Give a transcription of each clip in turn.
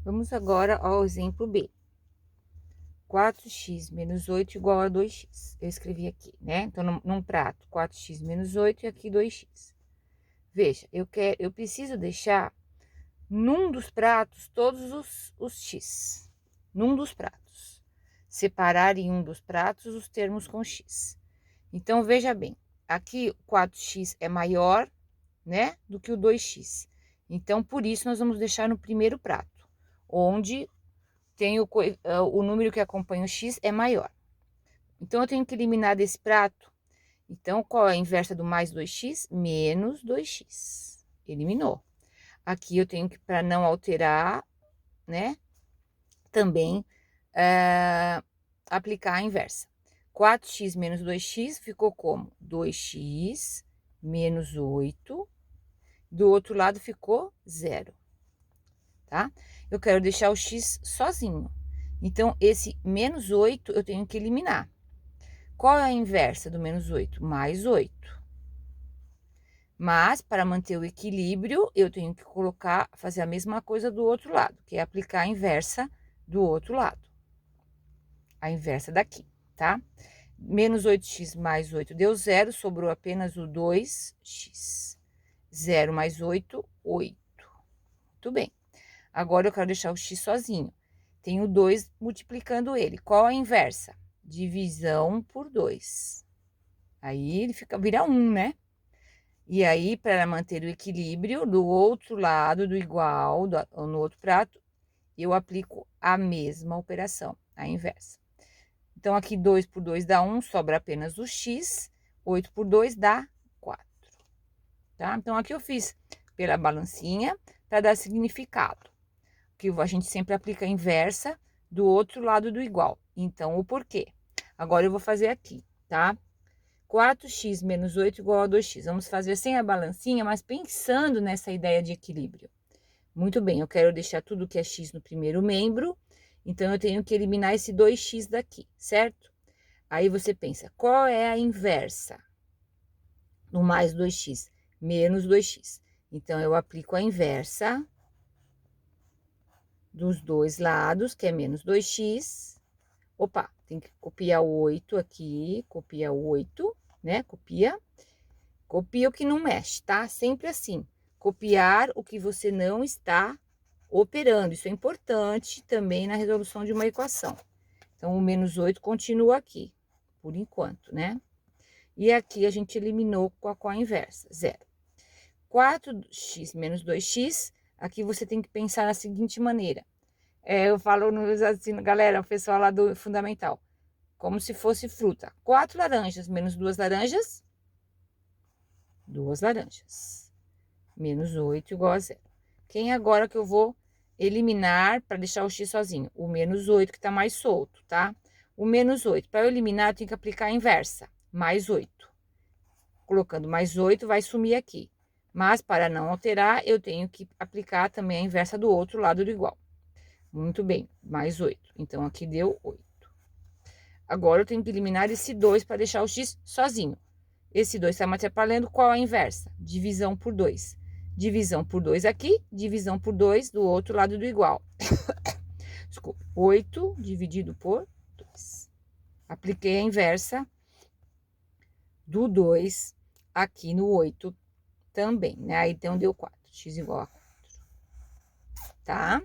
Vamos agora ao exemplo B. 4x menos 8 igual a 2x. Eu escrevi aqui, né? Então, num prato, 4x menos 8 e aqui 2x. Veja, eu preciso deixar num dos pratos todos os x. Num dos pratos. Separar em um dos pratos os termos com x. Então, veja bem, aqui 4x é maior, né, do que o 2x. Então, por isso, nós vamos deixar no primeiro prato, onde tem o número que acompanha o x é maior. Então, eu tenho que eliminar desse prato. Então, qual é a inversa do mais 2x? Menos 2x. Eliminou. Aqui eu tenho que, para não alterar, né, também aplicar a inversa. 4x menos 2x ficou como? 2x menos 8. Do outro lado ficou 0. Tá? Eu quero deixar o x sozinho. Então, esse menos 8 eu tenho que eliminar. Qual é a inversa do menos 8? Mais 8. Mas, para manter o equilíbrio, eu tenho que fazer a mesma coisa do outro lado, que é aplicar a inversa do outro lado. A inversa daqui, tá? Menos 8x mais 8 deu 0, sobrou apenas o 2x. 0 mais 8, 8. Muito bem. Agora, eu quero deixar o x sozinho. Tenho 2 multiplicando ele. Qual a inversa? Divisão por 2. Aí, ele vira 1, né? E aí, para manter o equilíbrio, do outro lado do igual, no outro prato, eu aplico a mesma operação, a inversa. Então, aqui 2 por 2 dá 1, sobra apenas o x. 8 por 2 dá 4. Tá? Então, aqui eu fiz pela balancinha para dar significado. Que a gente sempre aplica a inversa do outro lado do igual. Então, o porquê? Agora, eu vou fazer aqui, tá? 4x menos 8 igual a 2x. Vamos fazer sem a balancinha, mas pensando nessa ideia de equilíbrio. Muito bem, eu quero deixar tudo que é x no primeiro membro, então eu tenho que eliminar esse 2x daqui, certo? Aí você pensa, qual é a inversa do mais 2x? Menos 2x. Então, eu aplico a inversa dos dois lados, que é menos 2x. Opa, tem que copiar o 8 aqui, copia o 8, né? Copia o que não mexe, tá? Sempre assim, copiar o que você não está operando. Isso é importante também na resolução de uma equação. Então, o menos 8 continua aqui, por enquanto, né? E aqui a gente eliminou com a inversa, 0. 4x menos 2x, aqui você tem que pensar da seguinte maneira. Eu falo assim, galera, o pessoal lá do fundamental, como se fosse fruta. 4 laranjas menos 2 laranjas, 2 laranjas. Menos 8 igual a 0. Quem agora que eu vou eliminar para deixar o x sozinho? O menos 8, que está mais solto, tá? O menos 8, para eu eliminar, eu tenho que aplicar a inversa, mais 8. Colocando mais 8, vai sumir aqui. Mas, para não alterar, eu tenho que aplicar também a inversa do outro lado do igual. Muito bem, mais 8. Então, aqui deu 8. Agora, eu tenho que eliminar esse 2 para deixar o x sozinho. Esse 2 está me atrapalhando, qual a inversa? Divisão por 2. Divisão por 2 aqui, divisão por 2 do outro lado do igual. Desculpa, 8 dividido por 2. Apliquei a inversa do 2 aqui no 8 também, né? Aí, então, deu 4. X igual a 4. Tá?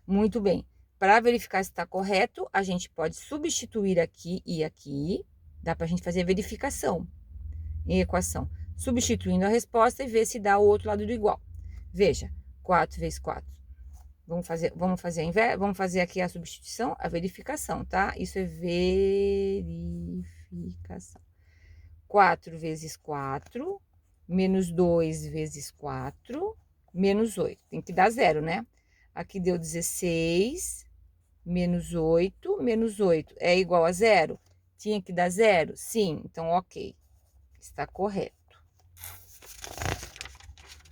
Muito bem. Para verificar se está correto, a gente pode substituir aqui e aqui. Dá para a gente fazer a verificação em equação. Substituindo a resposta e ver se dá o outro lado do igual. Veja, 4 vezes 4. Vamos fazer aqui a substituição, a verificação, tá? Isso é verificação. 4 vezes 4, menos 2 vezes 4, menos 8. Tem que dar 0, né? Aqui deu 16, menos 8 é igual a 0? Tinha que dar 0? Sim, então ok, está correto.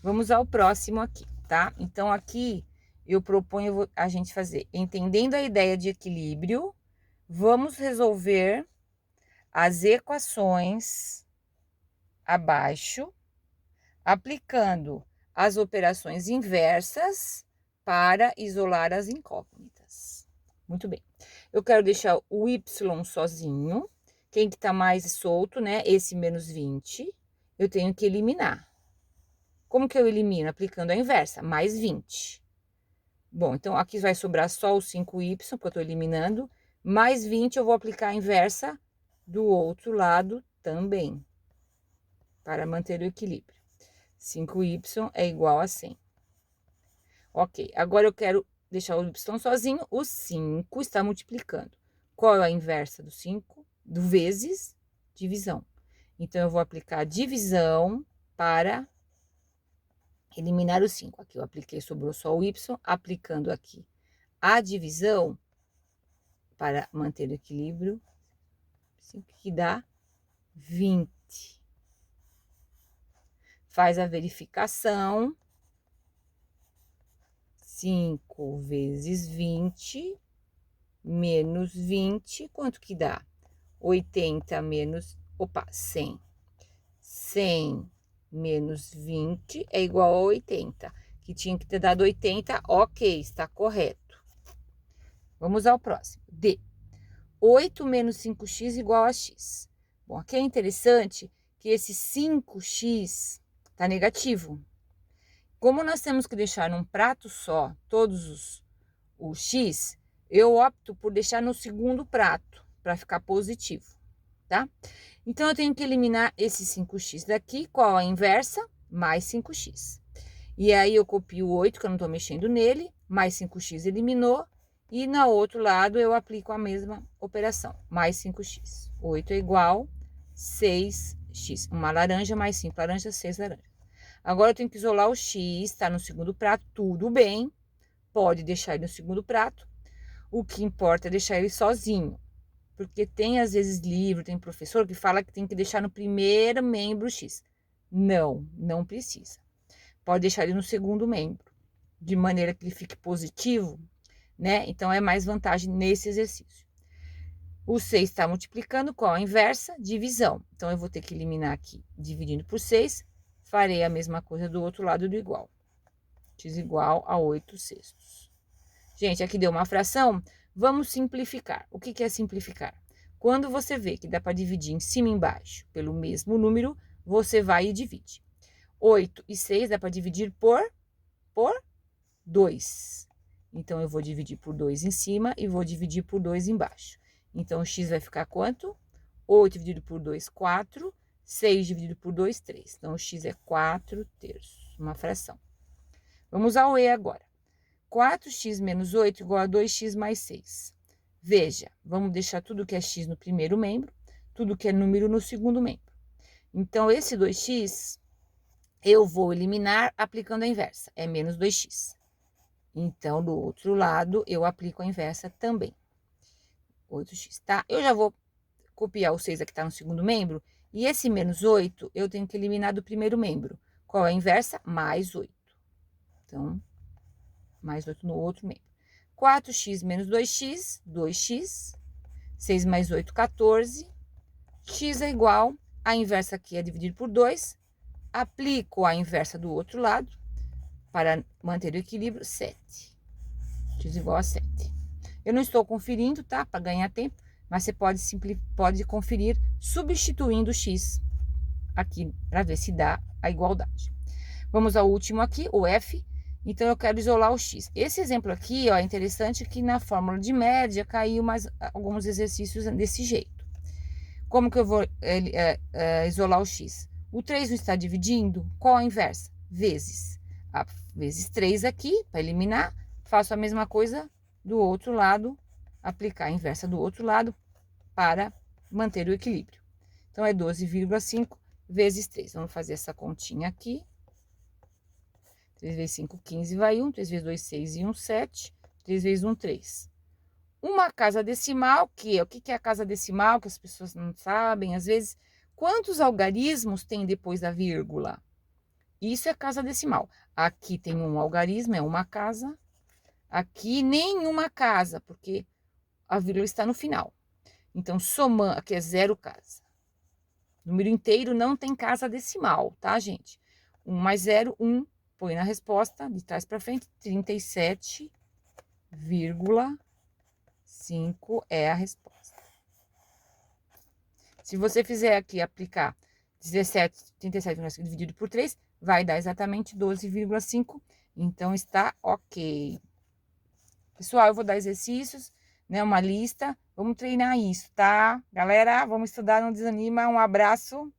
Vamos ao próximo aqui, tá? Então, aqui eu proponho a gente fazer, entendendo a ideia de equilíbrio, vamos resolver as equações abaixo, aplicando as operações inversas para isolar as incógnitas. Muito bem. Eu quero deixar o y sozinho. Quem que tá mais solto, né? Esse menos 20, eu tenho que eliminar. Como que eu elimino? Aplicando a inversa, mais 20. Bom, então aqui vai sobrar só o 5y, que eu tô eliminando. Mais 20 eu vou aplicar a inversa do outro lado também, para manter o equilíbrio. 5y é igual a 100. Ok, agora eu quero deixar o y sozinho, o 5 está multiplicando. Qual é a inversa do 5? Do vezes divisão. Então, eu vou aplicar divisão para eliminar o 5. Aqui eu apliquei, sobrou só o y, aplicando aqui a divisão para manter o equilíbrio, 5 que dá 20. Faz a verificação. 5 vezes 20 menos 20, quanto que dá? 80 menos, 100. 100 menos 20 é igual a 80, que tinha que ter dado 80, ok, está correto. Vamos ao próximo. D. 8 menos 5x igual a x. Bom, aqui é interessante que esse 5x está negativo. Como nós temos que deixar num prato só todos os x, eu opto por deixar no segundo prato, para ficar positivo, tá? Então, eu tenho que eliminar esse 5x daqui, qual a inversa? Mais 5x. E aí, eu copio o 8, que eu não tô mexendo nele, mais 5x eliminou, e no outro lado, eu aplico a mesma operação, mais 5x. 8 é igual a 6x. Uma laranja mais 5 laranjas, 6 laranjas. Agora, eu tenho que isolar o x, tá no segundo prato, tudo bem. Pode deixar ele no segundo prato. O que importa é deixar ele sozinho. Porque tem, às vezes, livro, tem professor que fala que tem que deixar no primeiro membro x. Não, não precisa. Pode deixar ele no segundo membro, de maneira que ele fique positivo, né? Então, é mais vantagem nesse exercício. O 6 está multiplicando, qual a inversa? Divisão. Então, eu vou ter que eliminar aqui, dividindo por 6. Farei a mesma coisa do outro lado do igual. X igual a 8/6. Gente, aqui deu uma fração. Vamos simplificar. O que é simplificar? Quando você vê que dá para dividir em cima e embaixo pelo mesmo número, você vai e divide. 8 e 6 dá para dividir por 2. Então, eu vou dividir por 2 em cima e vou dividir por 2 embaixo. Então, o x vai ficar quanto? 8 dividido por 2, 4. 6 dividido por 2, 3. Então, o x é 4/3, uma fração. Vamos ao E agora. 4x menos 8 igual a 2x mais 6. Veja, vamos deixar tudo que é x no primeiro membro, tudo que é número no segundo membro. Então, esse 2x, eu vou eliminar aplicando a inversa, é menos 2x. Então, do outro lado, eu aplico a inversa também. 8x, tá? Eu já vou copiar o 6 aqui que está no segundo membro, e esse menos 8, eu tenho que eliminar do primeiro membro. Qual é a inversa? Mais 8. Então, mais 8 no outro membro. 4x menos 2x, 2x. 6 mais 8, 14. X é igual, a inversa aqui é dividir por 2. Aplico a inversa do outro lado, para manter o equilíbrio, 7. X igual a 7. Eu não estou conferindo, tá? Para ganhar tempo, mas você pode conferir substituindo o x aqui, para ver se dá a igualdade. Vamos ao último aqui, o F. Então, eu quero isolar o x. Esse exemplo aqui, ó, é interessante que na fórmula de média caiu mais alguns exercícios desse jeito. Como que eu vou isolar o x? O 3 não está dividindo? Qual a inversa? Vezes. Vezes 3 aqui, para eliminar. Faço a mesma coisa do outro lado, aplicar a inversa do outro lado para manter o equilíbrio. Então, é 12,5 vezes 3. Vamos fazer essa continha aqui. 3 vezes 5, 15, vai 1. 3 vezes 2, 6 e 1, 7. 3 vezes 1, 3. Uma casa decimal, o que é a casa decimal, que as pessoas não sabem, às vezes, quantos algarismos tem depois da vírgula? Isso é casa decimal. Aqui tem um algarismo, é uma casa. Aqui nenhuma casa, porque a vírgula está no final. Então, somando, aqui é 0 casa. Número inteiro não tem casa decimal, tá, gente? 1 mais 0, 1. põe na resposta, de trás para frente, 37,5 é a resposta. Se você fizer aqui, aplicar 37,5 dividido por 3, vai dar exatamente 12,5. Então, está ok. Pessoal, eu vou dar exercícios, né? Uma lista. Vamos treinar isso, tá? Galera, vamos estudar, não desanima. Um abraço.